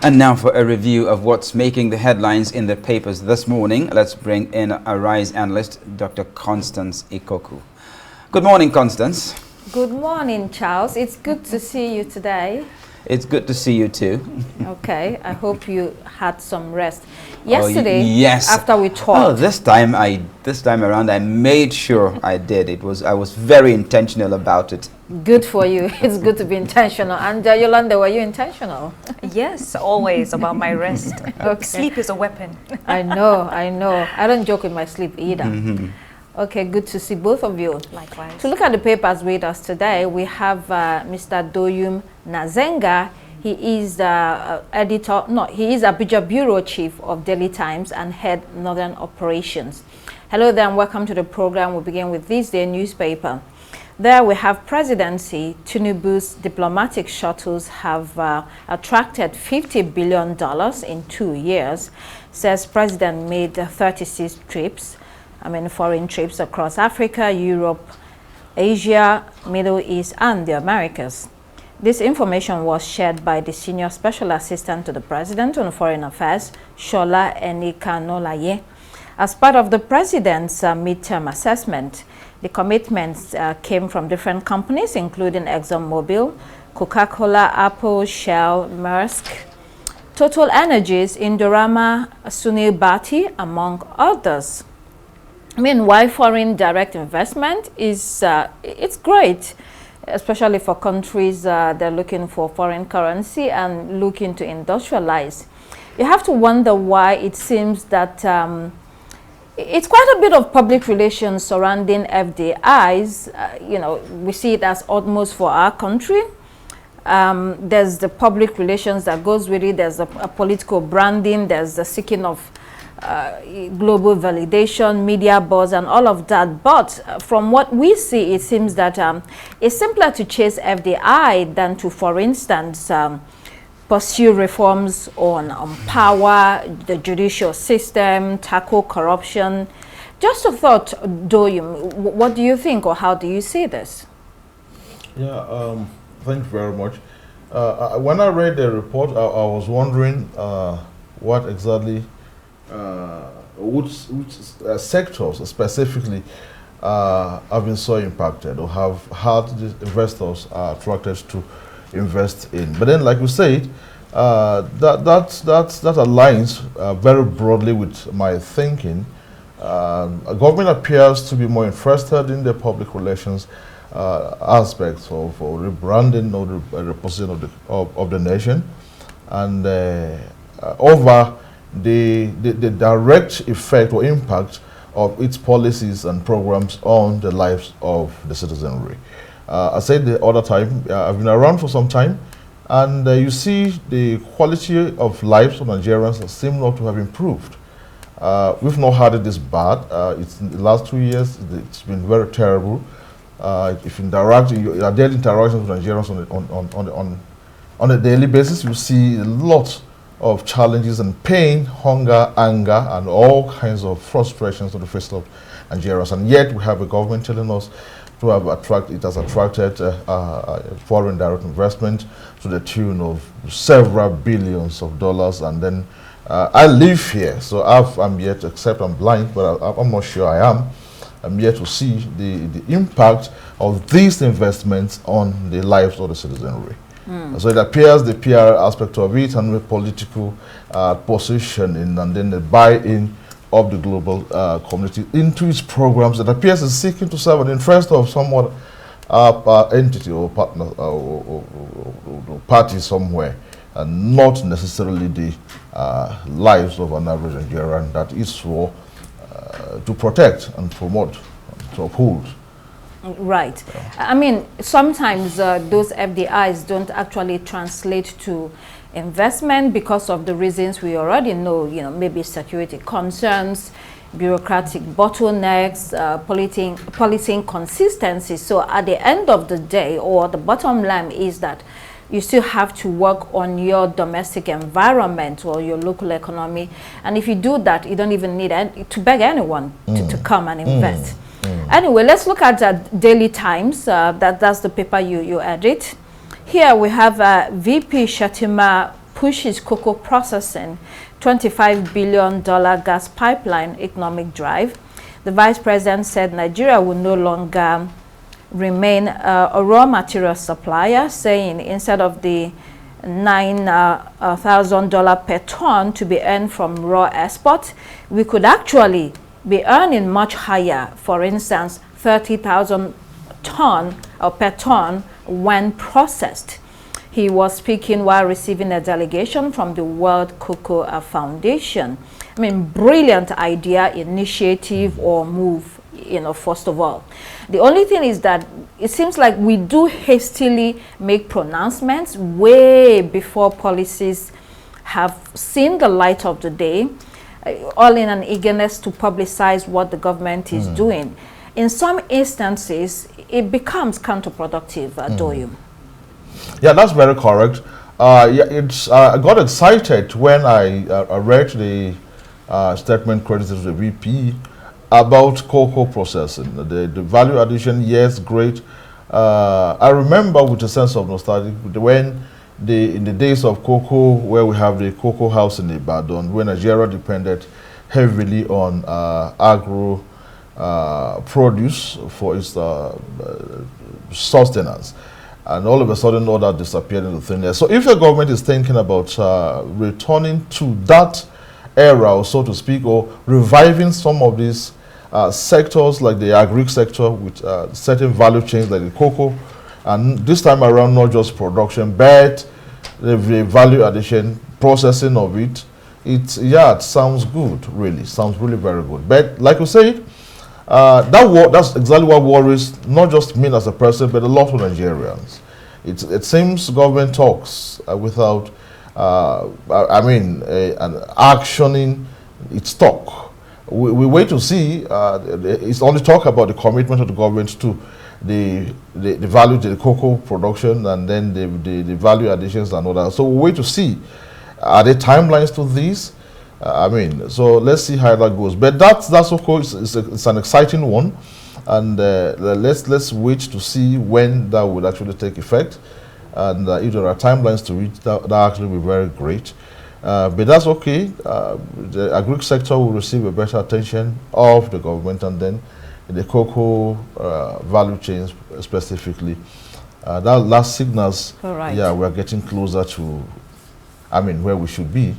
And now for a review of what's making the headlines in the papers this morning, let's bring in a RISE analyst, Dr. Constance Ikoku. Good morning, Constance. Good morning, Charles. It's good to see you today. It's good to see you too. Okay, I hope you had some rest. Yesterday, yes. After we talked. Oh, this time around, I made sure I did. I was very intentional about it. Good for you. It's good to be intentional. And Yolanda, were you intentional? Yes, always about my rest. Okay. Sleep is a weapon. I know. I don't joke with my sleep either. Okay, good to see both of you. Likewise. To look at the papers with us today, we have Mr. Doyum Nazenga. He is he is Abuja Bureau Chief of Daily Times and Head Northern Operations. Hello there and welcome to the program. We begin with this day newspaper. There we have Presidency. Tinubu's diplomatic shuttles have attracted $50 billion in 2 years. Says President made 36 trips. Foreign trips across Africa, Europe, Asia, Middle East, and the Americas. This information was shared by the Senior Special Assistant to the President on Foreign Affairs, Shola Enikanolaye. As part of the President's midterm assessment, the commitments came from different companies, including ExxonMobil, Coca-Cola, Apple, Shell, Maersk, Total Energies, Indorama, Sunil Bhatti, among others. Meanwhile, foreign direct investment is it's great, especially for countries they're looking for foreign currency and looking to industrialize. You have to wonder why it seems that it's quite a bit of public relations surrounding FDIs. We see it as almost for our country. There's the public relations that goes with it. There's a political branding. There's the seeking of global validation, media buzz, and all of that. But from what we see, it seems that it's simpler to chase FDI than to, for instance, pursue reforms on power, the judicial system, tackle corruption. Just a thought, Doyum, what do you think, or how do you see this? Yeah, thank you very much. When I read the report, I was wondering what exactly which sectors specifically have been so impacted or have had the investors attracted to invest in. But then, like we said, that aligns very broadly with my thinking. Government appears to be more interested in the public relations aspects of rebranding or the repositioning of the nation, and over the direct effect or impact of its policies and programs on the lives of the citizenry. I said the other time, I've been around for some time, and you see the quality of lives of Nigerians seem not to have improved. We've not had it this bad. It's in the last 2 years, it's been very terrible. If you interact, your daily interactions with Nigerians on a daily basis, you see a lot of challenges and pain, hunger, anger, and all kinds of frustrations on the face of Nigerians. And yet we have a government telling us it has attracted foreign direct investment to the tune of several billions of dollars. And then I live here, so I'm yet, except I'm blind, but I'm not sure I am. I'm yet to see the impact of these investments on the lives of the citizenry. So it appears the PR aspect of it and the political positioning and then the buy-in of the global community into its programs that appears is seeking to serve an interest of somewhat entity or partner or party somewhere, and not necessarily the lives of an average Nigerian that is for to protect and promote, to uphold. Right. I mean, sometimes those FDIs don't actually translate to investment because of the reasons we already know, maybe security concerns, bureaucratic bottlenecks, policy inconsistency. So at the end of the day, or the bottom line is that you still have to work on your domestic environment or your local economy. And if you do that, you don't even need to beg anyone to come and invest. Anyway, let's look at Daily Times. That's the paper you edit. Here we have VP Shatima pushes cocoa processing $25 billion gas pipeline economic drive. The vice president said Nigeria will no longer remain a raw material supplier, saying instead of the $9,000 per ton to be earned from raw export, we could actually be earning much higher, for instance, 30,000 per ton when processed. He was speaking while receiving a delegation from the World Cocoa Foundation. I mean, brilliant idea, initiative, or move, first of all. The only thing is that it seems like we do hastily make pronouncements way before policies have seen the light of the day, all in an eagerness to publicize what the government is doing. In some instances, it becomes counterproductive, Doyum. Yeah, that's very correct. I got excited when I read the statement credited to the VP about cocoa processing. The value addition, yes, great. I remember with a sense of nostalgia when in the days of cocoa, where we have the cocoa house in Ibadan, when Nigeria depended heavily on agro produce for its sustenance. And all of a sudden, all that disappeared into thin air. So if the government is thinking about returning to that era, or so to speak, or reviving some of these sectors like the agri sector with certain value chains like the cocoa, and this time around not just production but the value addition, processing of it, it sounds good, really sounds really very good. But like you said, that's exactly what worries not just me as a person but a lot of Nigerians. It seems government talks without actioning its talk. We wait to see. It's only talk about the commitment of the government to the value, the cocoa production, and then the value additions and all that. So we wait to see. Are there timelines to these? So let's see how that goes. But that's of course it's an exciting one, and let's wait to see when that would actually take effect, and if there are timelines to reach, that actually be very great. But that's okay. The agri sector will receive a better attention of the government, and then the cocoa value chains specifically. That last signals, right. Yeah, we're getting closer to, where we should be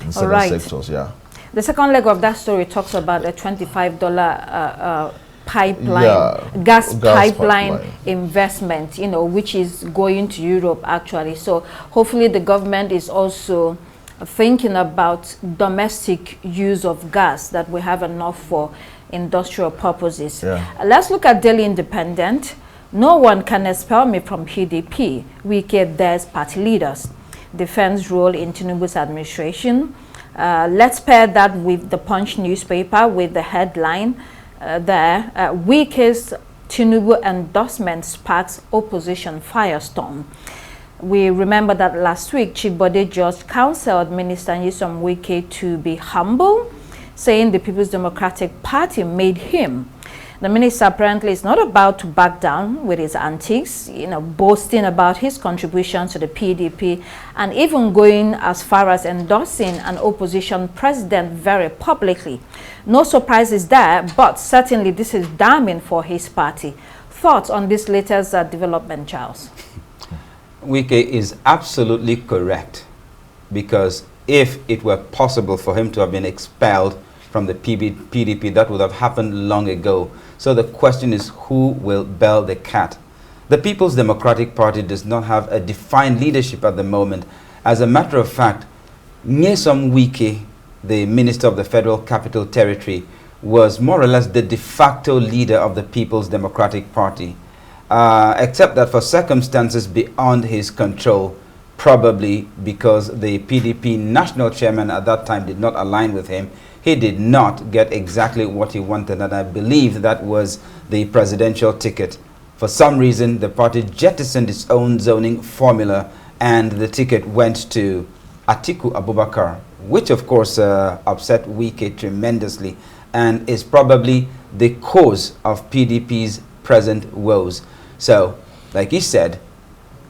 in certain sectors. Yeah. The second leg of that story talks about a $25 pipeline, gas pipeline investment, which is going to Europe actually. So hopefully the government is also thinking about domestic use of gas, that we have enough for industrial purposes. Yeah. Let's look at Daily Independent. No one can expel me from PDP. We get there's party leaders. Defense role in Tinubu's administration. Let's pair that with the Punch newspaper with the headline weakest Tinubu endorsement sparks opposition firestorm. We remember that last week Chief Bode just counseled Minister Nyesom Wike to be humble, saying the People's Democratic Party made him. The minister apparently is not about to back down with his antics, boasting about his contribution to the PDP, and even going as far as endorsing an opposition president very publicly. No surprises there, but certainly this is damning for his party. Thoughts on this latest development, Charles? Wike is absolutely correct, because if it were possible for him to have been expelled from the PDP, that would have happened long ago. So the question is, who will bell the cat? The People's Democratic Party does not have a defined leadership at the moment. As a matter of fact, Nyesom Wike, the Minister of the Federal Capital Territory, was more or less the de facto leader of the People's Democratic Party. Except that for circumstances beyond his control, probably because the PDP national chairman at that time did not align with him, he did not get exactly what he wanted, and I believe that was the presidential ticket. For some reason, the party jettisoned its own zoning formula, and the ticket went to Atiku Abubakar, which of course upset Wike tremendously, and is probably the cause of PDP's present woes. So, like he said,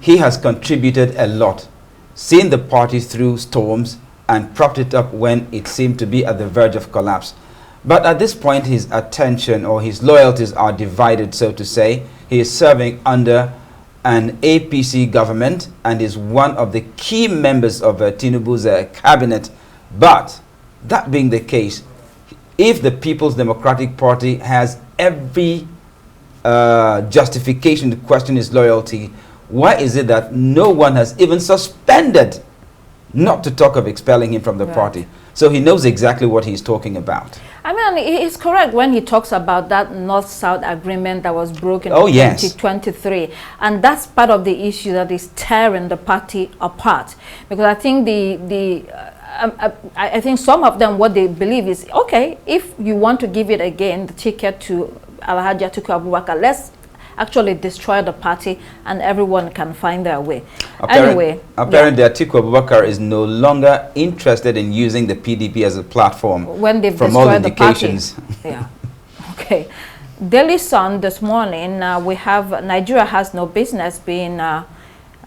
he has contributed a lot seen the party through storms, and propped it up when it seemed to be at the verge of collapse. But at this point, his attention or his loyalties are divided, so to say. He is serving under an APC government and is one of the key members of Tinubu's cabinet. But that being the case, if the People's Democratic Party has every justification to question his loyalty, why is it that no one has even suspended, not to talk of expelling him from the party? So he knows exactly what he's talking about. I mean, he's correct when he talks about that North-South agreement that was broken in 2023. And that's part of the issue that is tearing the party apart. Because I think I think some of them, what they believe is, okay, if you want to give it again, the ticket to Alhaji Atiku Abubakar, let's actually destroy the party and everyone can find their way. Apparently, Atiku Abubakar is no longer interested in using the PDP as a platform. When they've from all indications. The party. Yeah. Okay. Daily Sun this morning, we have Nigeria has no business being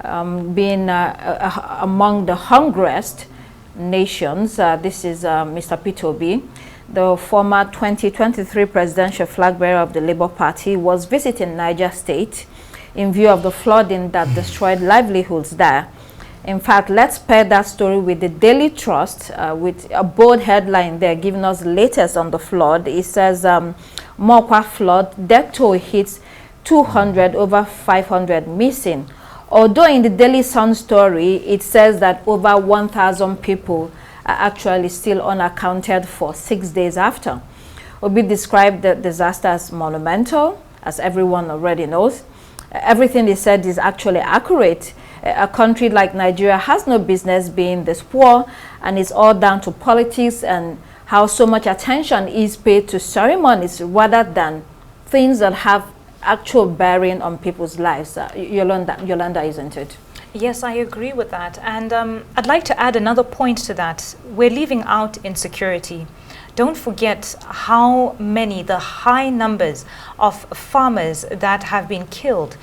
among the hungriest nations. This is Mr. Peter Obi. The former 2023 presidential flag bearer of the Labour Party was visiting Niger State in view of the flooding that destroyed livelihoods there. In fact, let's pair that story with the Daily Trust with a bold headline there giving us the latest on the flood. It says, Mokwa flood, death toll hits 200, over 500 missing. Although in the Daily Sun story, it says that over 1,000 people are actually still unaccounted for 6 days after. Obi described the disaster as monumental, as everyone already knows. Everything he said is actually accurate. A country like Nigeria has no business being this poor, and it's all down to politics and how so much attention is paid to ceremonies rather than things that have actual bearing on people's lives. Yolanda, isn't it? Yes, I agree with that. And I'd like to add another point to that. We're leaving out insecurity. Don't forget how many, the high numbers of farmers that have been killed.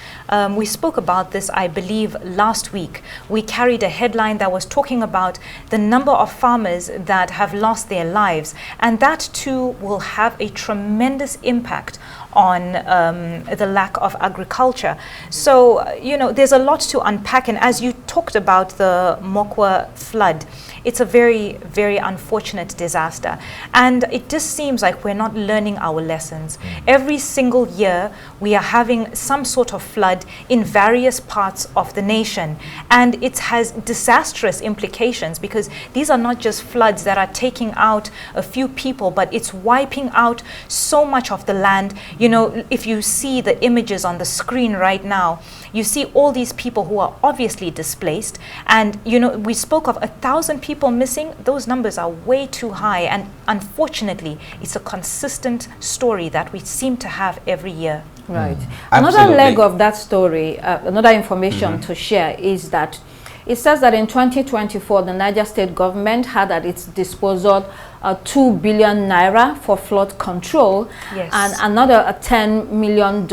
We spoke about this, I believe, last week. We carried a headline that was talking about the number of farmers that have lost their lives. And that too will have a tremendous impact on the lack of agriculture. So, you know, there's a lot to unpack. And as you talked about the Mokwa flood, it's a very, very unfortunate disaster. And it just seems like we're not learning our lessons. Every single year, we are having some sort of flood in various parts of the nation. And it has disastrous implications because these are not just floods that are taking out a few people, but it's wiping out so much of the land. You know, if you see the images on the screen right now, you see all these people who are obviously displaced. And, you know, we spoke of 1,000 people missing. Those numbers are way too high. And unfortunately, it's a consistent story that we seem to have every year. Right. Another leg of that story, another information to share is that it says that in 2024, the Niger State government had at its disposal 2 billion naira for flood control, and another $10 million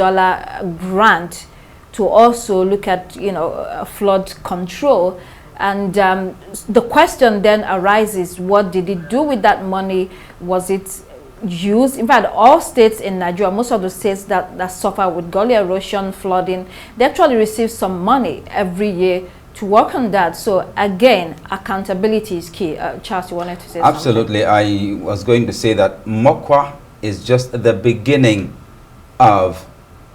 grant to also look at, you know, flood control. And the question then arises, what did it do with that money? Was it used? In fact, all states in Nigeria, most of the states that suffer with gully erosion, flooding, they actually receive some money every year to work on that. So again, accountability is key. Charles, you wanted to say something? Absolutely. I was going to say that Mokwa is just the beginning of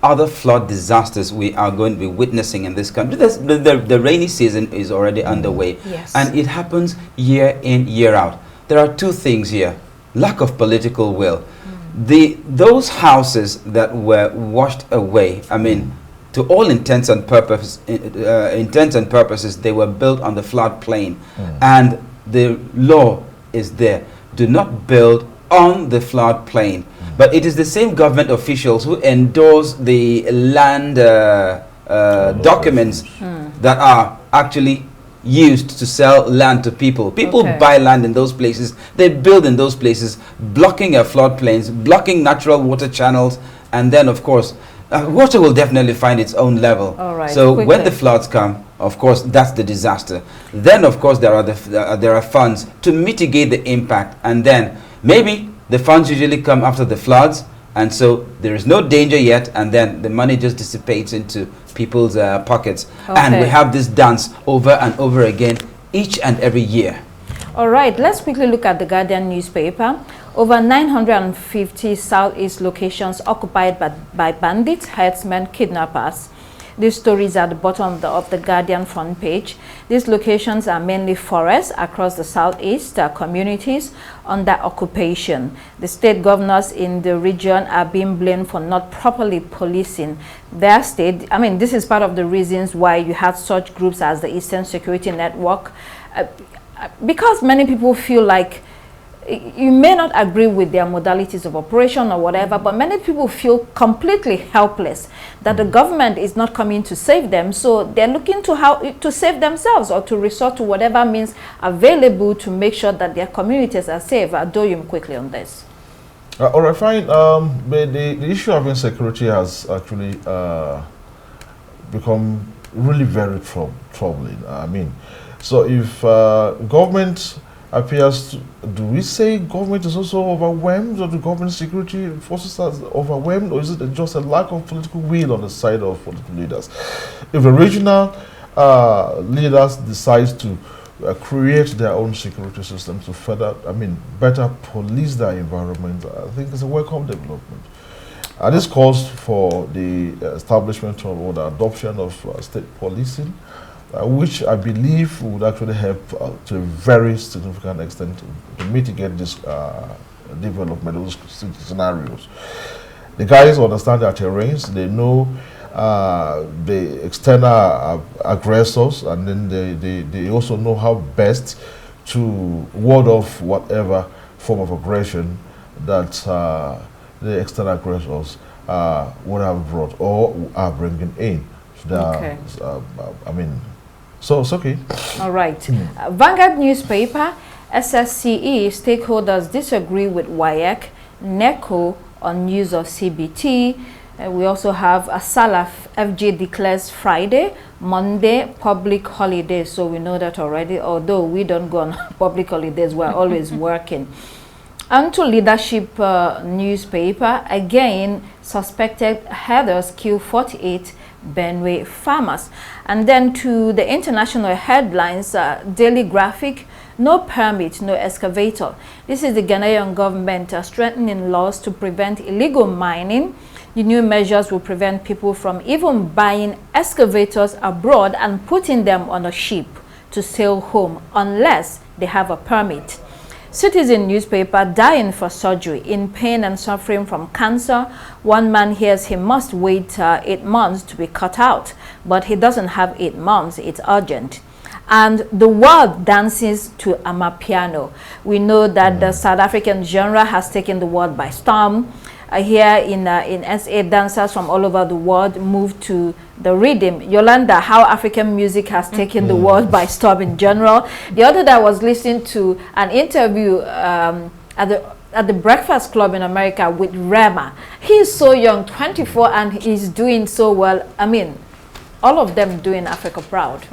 other flood disasters we are going to be witnessing in this country. The rainy season is already underway, and it happens year in, year out. There are two things here: lack of political will. Those houses that were washed away, I mean, to all intents and purposes, they were built on the floodplain, and the law is there: do not build on the floodplain. But it is the same government officials who endorse the land documents that are actually used to sell land to people. People buy land in those places, they build in those places, blocking floodplains, blocking natural water channels, and then, of course, water will definitely find its own level. All right, so quickly. when the floods come, of course, that's the disaster. Then, of course, there are funds to mitigate the impact, and then maybe the funds usually come after the floods, and so there is no danger yet, and then the money just dissipates into people's pockets, and we have this dance over and over again each and every year. All right, let's quickly look at the Guardian newspaper. Over 950 Southeast locations occupied by bandits, herdsmen, kidnappers. These stories are at the bottom of the Guardian front page. These locations are mainly forests across the Southeast, communities under occupation. The state governors in the region are being blamed for not properly policing their state. I mean, this is part of the reasons why you have such groups as the Eastern Security Network, because many people feel like you may not agree with their modalities of operation or whatever, but many people feel completely helpless that the government is not coming to save them, so they're looking to how to save themselves or to resort to whatever means available to make sure that their communities are safe. Doyum, quickly on this. All right, fine. The issue of insecurity has actually become really very troubling. I mean, so if government appears to, do we say government is also overwhelmed, or the government security forces are overwhelmed, or is it just a lack of political will on the side of political leaders? If the regional leaders decide to create their own security system to further, better police their environment, I think it's a welcome development. And this calls for the establishment of or the adoption of state policing, which I believe would actually help to a very significant extent to mitigate this development, those scenarios. The guys understand their terrains, they know the external aggressors, and then they also know how best to ward off whatever form of aggression that the external aggressors would have brought or are bringing in. Okay. So it's okay. All right. Vanguard newspaper, SSCE stakeholders disagree with WAEC, NECO on news of CBT. We also have a Salaf FG declares Friday, Monday public holiday. So we know that already, although we don't go on public holidays, we're always working. And to leadership newspaper, again, suspected herders kill 48 Benue farmers. And then to the international headlines, Daily Graphic, no permit, no excavator. This is the Ghanaian government strengthening laws to prevent illegal mining. The new measures will prevent people from even buying excavators abroad and putting them on a ship to sail home unless they have a permit. Citizen newspaper, dying for surgery, in pain and suffering from cancer. One man hears he must wait 8 months to be cut out, but he doesn't have 8 months, it's urgent. And the world dances to Amapiano. We know that the South African genre has taken the world by storm. Here in SA, dancers from all over the world moved to the rhythm. Yolanda, how African music has taken the world by storm in general. The other day I was listening to an interview at the Breakfast Club in America with Rema. He's so young, 24, and he's doing so well. I mean, all of them doing Africa proud.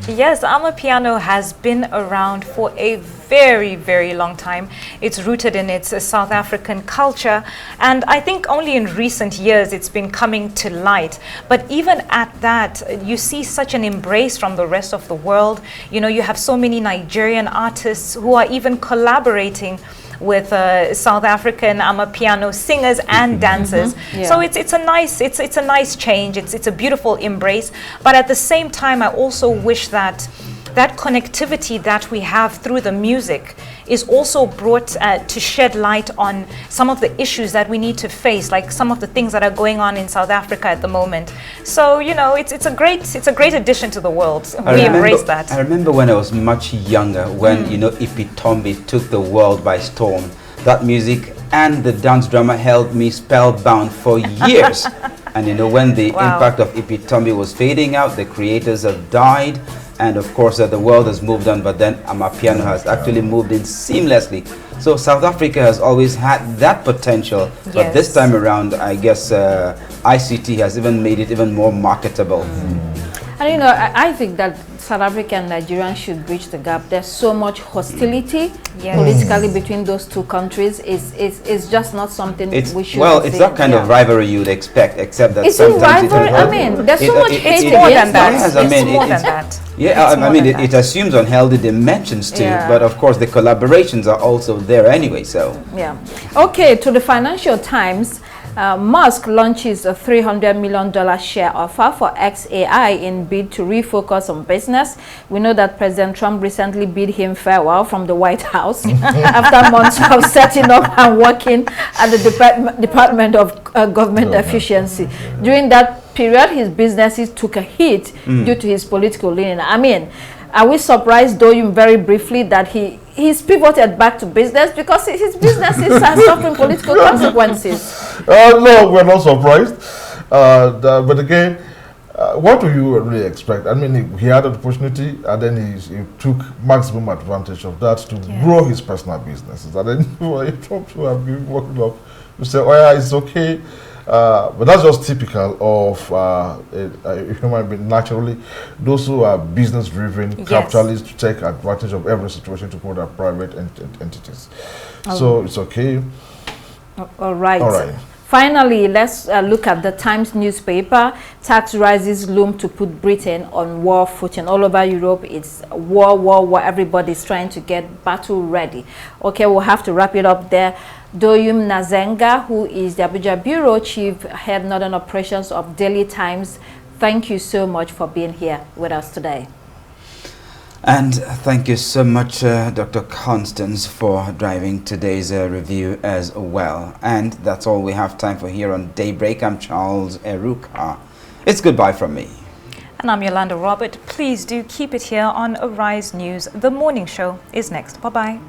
Yes, Amapiano has been around for a very, very long time. It's rooted in its South African culture, and I think only in recent years it's been coming to light. But even at that, you see such an embrace from the rest of the world. You know, you have so many Nigerian artists who are even collaborating with South African Amapiano singers and dancers. Yeah. So it's a nice change. It's a beautiful embrace. But at the same time, I also wish that that connectivity that we have through the music is also brought to shed light on some of the issues that we need to face, like some of the things that are going on in South Africa at the moment. So, you know, it's a great addition to the world. We embrace that. I remember when I was much younger, when, you know, Ipitombi took the world by storm. That music and the dance drama held me spellbound for years. And, you know, when the impact of Ipitombi was fading out, the creators have died. And of course, the world has moved on, but then Amapiano has actually moved in seamlessly. So South Africa has always had that potential, but this time around, I guess ICT has even made it even more marketable. And you know, I think that South Africa and Nigeria should bridge the gap. There's so much hostility politically between those two countries. It's just not something we should. Well, it's that kind of rivalry you'd expect, except that it's sometimes rivalry. I mean, there's so much hate it's more than that. Yes, It's more than that. Yeah, I mean, it assumes unhealthy dimensions too, but of course the collaborations are also there anyway, so. Yeah. Okay, to the Financial Times, Musk launches a $300 million share offer for XAI in bid to refocus on business. We know that President Trump recently bid him farewell from the White House after months of setting up and working at the Department of Government Efficiency. During that period, his businesses took a hit due to his political leaning. I mean, are we surprised, Doyum, very briefly, that he's pivoted back to business because his businesses are suffering political consequences? No, we're not surprised. But again, what do you really expect? I mean, he had an opportunity, and then he took maximum advantage of that to grow his personal businesses. And then he Trump to have been working up. You say, oh yeah, it's okay. But that's just typical of a human being. Naturally, those who are business-driven capitalists to take advantage of every situation to put their private entities. So it's okay. All right. All right. Finally, let's look at the Times newspaper. Tax rises loom to put Britain on war footing. All over Europe, it's war. Everybody's trying to get battle ready. Okay, we'll have to wrap it up there. Doyum Nazenga, who is the Abuja Bureau Chief, Head Northern Operations of Daily Times, thank you so much for being here with us today. And thank you so much, Dr. Constance, for driving today's review as well. And that's all we have time for here on Daybreak. I'm Charles Eruka. It's goodbye from me. And I'm Yolanda Robert. Please do keep it here on Arise News. The morning show is next. Bye-bye.